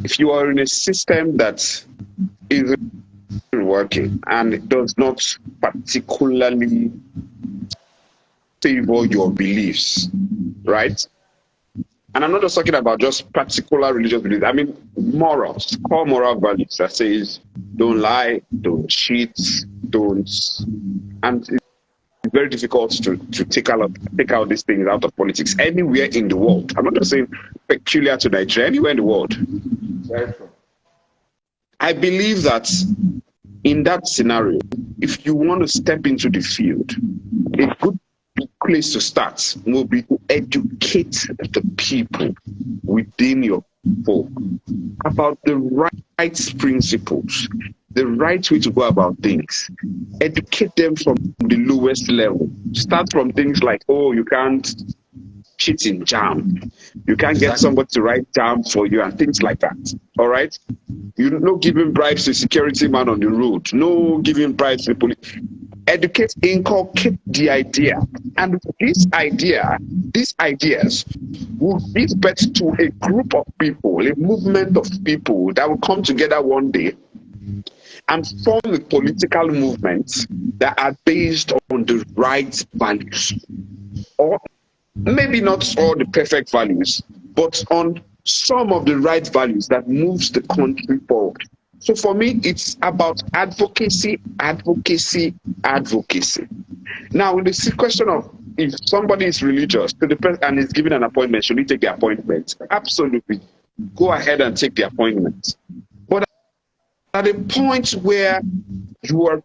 if you are in a system that isn't working and it does not particularly favor your beliefs, right? And I'm not just talking about just particular religious beliefs. I mean morals, core moral values that says don't lie, don't cheat, don't. And it's very difficult to take out these things out of politics anywhere in the world. I'm not just saying peculiar to Nigeria, anywhere in the world. Very true. I believe that in that scenario, if you want to step into the field, a good place to start will be to educate the people within your folk about the right principles, the right way to go about things. Educate them from the lowest level. Start from things like, oh, you can't cheat in JAM. You can't get somebody to write JAM for you and things like that. All right? You no giving bribes to a security man on the road. No giving bribes to the police. Educate, inculcate the idea. And these ideas will give birth to a group of people, a movement of people that will come together one day and form a political movement that are based on the right values. Or maybe not all the perfect values, but on some of the right values that moves the country forward. So for me, it's about advocacy, advocacy, advocacy. Now, the question of if somebody is religious to the person and is given an appointment, should he take the appointment? Absolutely. Go ahead and take the appointment. But at a point where you are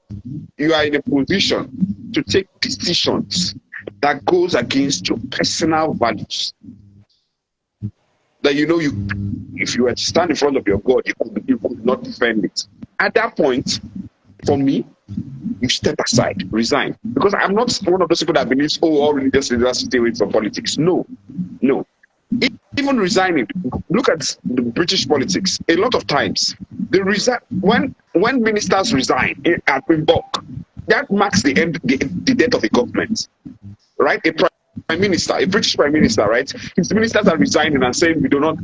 in a position to take decisions that goes against your personal values, that if you were to stand in front of your God, you could not defend it. At that point, for me, you step aside, resign. Because I'm not one of those people that believes, all religious leaders stay away from politics. No. Even resigning, look at the British politics. A lot of times, they resign when ministers resign in bulk. That marks the end, the death of a government, right? A British prime minister, right? His ministers are resigning and saying we cannot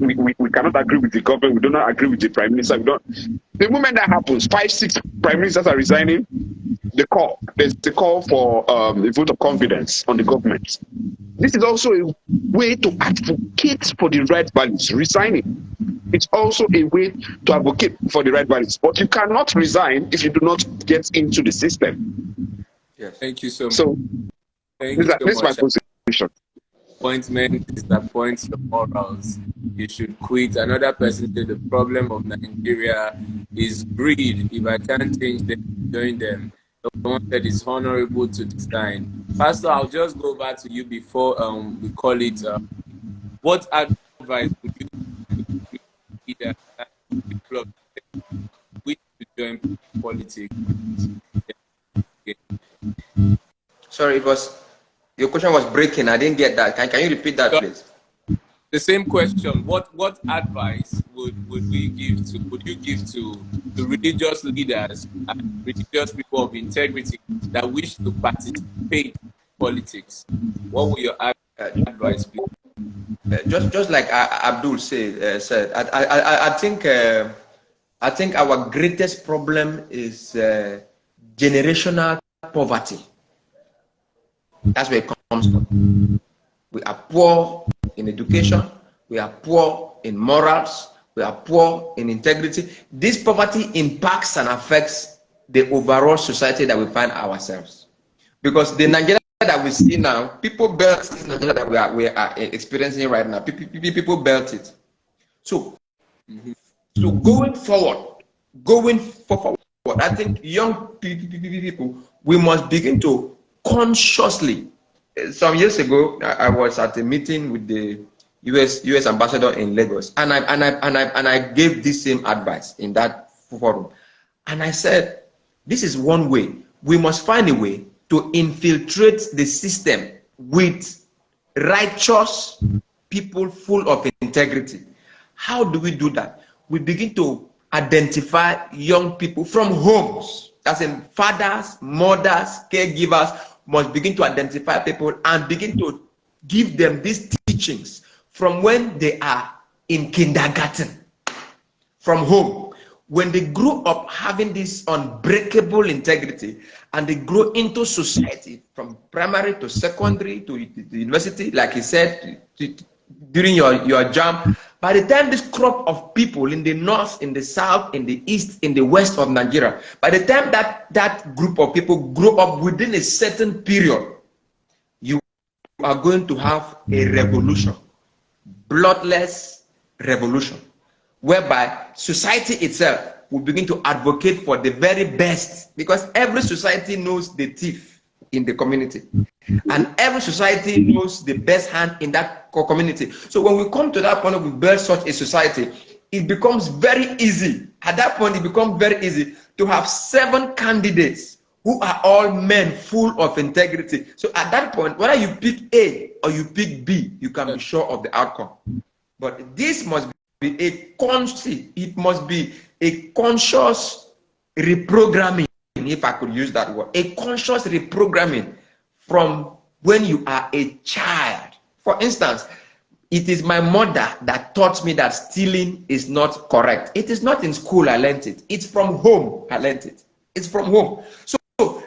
agree with the government, we do not agree with the prime minister. The moment that happens, 5-6 prime ministers are resigning. There's the call for a vote of confidence on the government. This is also a way to advocate for the right values. Resigning, it's also a way to advocate for the right values. But you cannot resign if you do not get into the system. Yes. Thank you so much. So this is my position. Appointment disappoints your morals. You should quit. Another person said the problem of Nigeria is greed. If I can't change them, join them. Someone said it's honorable to decline. Pastor, I'll just go back to you before we call it. What advice would you give people which to join politics? Sorry, your question was breaking. I didn't get that. Can you repeat that, please? The same question. What advice would you give to religious leaders and religious people of integrity that wish to participate in politics? What would your advice be? Just like Abdul said, I think our greatest problem is generational poverty. That's where it comes from. We are poor in education, we are poor in morals, we are poor in integrity. This poverty impacts and affects the overall society that we find ourselves. Because the Nigeria that we see now, people built this Nigeria that we are experiencing right now. People built it. So going forward, I think young people, we must begin to consciously some years ago, I was at a meeting with the US ambassador in Lagos, and I gave this same advice in that forum, and I said, this is one way. We must find a way to infiltrate the system with righteous people full of integrity. How do we do that? We begin to identify young people from homes, as in fathers, mothers, caregivers must begin to identify people and begin to give them these teachings from when they are in kindergarten, from home. When they grow up having this unbreakable integrity and they grow into society from primary to secondary to the university, like he said during your jam, by the time this crop of people in the north, in the south, in the east, in the west of Nigeria, by the time that group of people grow up within a certain period, you are going to have a revolution, bloodless revolution, whereby society itself will begin to advocate for the very best, because every society knows the thief in the community, and every society knows the best hand in that community. So when we come to that point, we build such a society, it becomes very easy. At that point, it becomes very easy to have 7 candidates who are all men full of integrity. So at that point, whether you pick A or you pick B, you can be sure of the outcome. But this must be it must be a conscious reprogramming, if I could use that word, a conscious reprogramming from when you are a child. For instance, it is my mother that taught me that stealing is not correct. It is not in school I learned it. It's from home I learned it. It's from home. So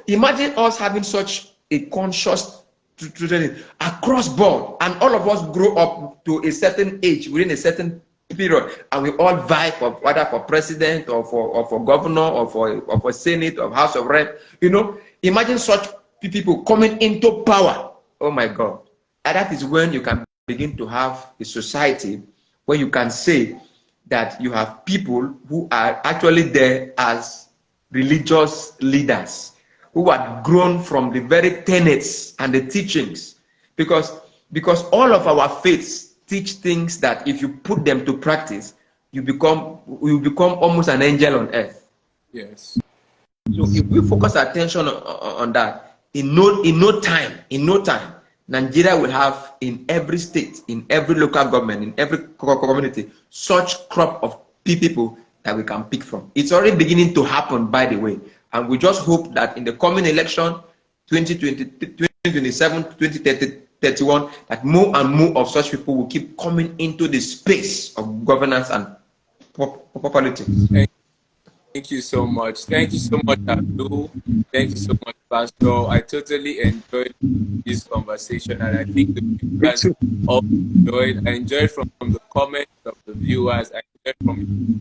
imagine us having such a conscious training across board, and all of us grow up to a certain age within a certain period, and we all vie for whether for president or for governor or for senate or house of rep. You know, imagine such people coming into power. Oh my God. And that is when you can begin to have a society where you can say that you have people who are actually there as religious leaders, who are grown from the very tenets and the teachings, because all of our faiths teach things that if you put them to practice, you become almost an angel on earth. Yes. So if we focus our attention on that, in no time, Nigeria will have in every state, in every local government, in every community, such crop of people that we can pick from. It's already beginning to happen, by the way. And we just hope that in the coming election, 2020, 2027, 2031, that more and more of such people will keep coming into the space of governance and politics. Thank you so much. Thank you so much, Abdul. Thank you so much, Pastor. I totally enjoyed this conversation, and I think the viewers all enjoyed. I enjoyed from the comments of the viewers. I enjoyed from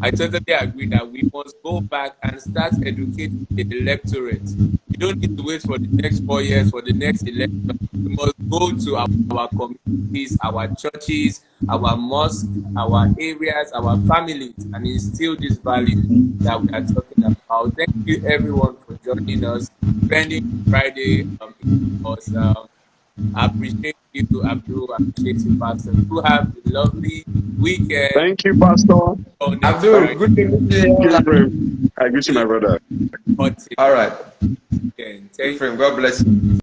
I totally agree that we must go back and start educating the electorate. We don't need to wait for the next 4 years for the next election. We must go to our communities, our churches, our mosques, our areas, our families, and instill this value that we are talking about. Thank you, everyone, for joining us. Spending Friday I appreciate you, Abdul. I appreciate you, Pastor. You have a lovely weekend. Thank you, Pastor. Abdul, good to meet you. I greet you, my brother. All right. Thank you. God bless you.